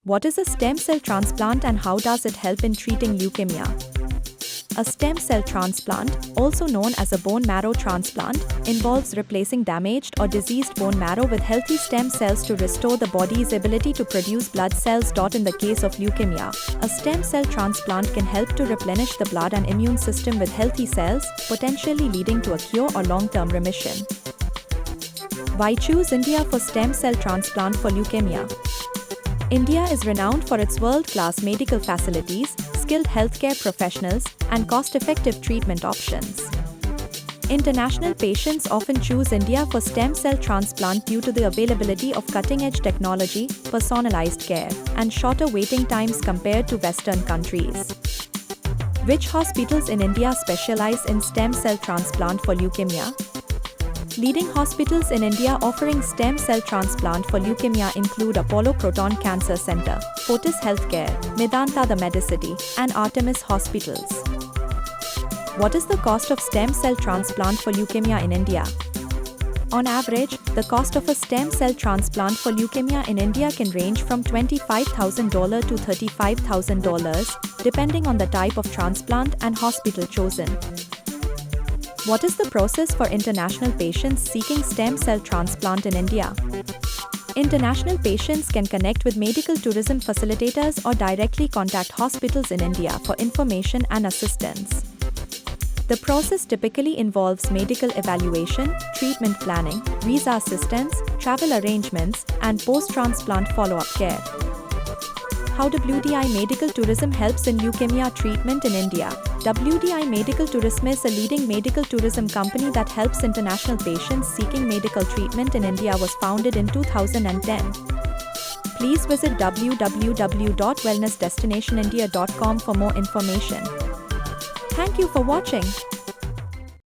What is a stem cell transplant and how does it help in treating leukemia? A stem cell transplant, also known as a bone marrow transplant, involves replacing damaged or diseased bone marrow with healthy stem cells to restore the body's ability to produce blood cells. In the case of leukemia, a stem cell transplant can help to replenish the blood and immune system with healthy cells, potentially leading to a cure or long-term remission. Why choose India for stem cell transplant for leukemia? India is renowned for its world-class medical facilities, skilled healthcare professionals, and cost-effective treatment options. International patients often choose India for stem cell transplant due to the availability of cutting-edge technology, personalized care, and shorter waiting times compared to Western countries. Which hospitals in India specialize in stem cell transplant for leukemia? Leading hospitals in India offering stem cell transplant for leukemia include Apollo Proton Cancer Center, Fortis Healthcare, Medanta the Medicity, and Artemis Hospitals. What is the cost of stem cell transplant for leukemia in India? On average, the cost of a stem cell transplant for leukemia in India can range from $25,000 to $35,000, depending on the type of transplant and hospital chosen. What is the process for international patients seeking stem cell transplant in India? International patients can connect with medical tourism facilitators or directly contact hospitals in India for information and assistance. The process typically involves medical evaluation, treatment planning, visa assistance, travel arrangements, and post-transplant follow-up care. How WDI Medical Tourism helps in leukemia treatment in India? WDI Medical Tourism is a leading medical tourism company that helps international patients seeking medical treatment in India. Was founded in 2010. Please visit www.wellnessdestinationindia.com for more information. Thank you for watching.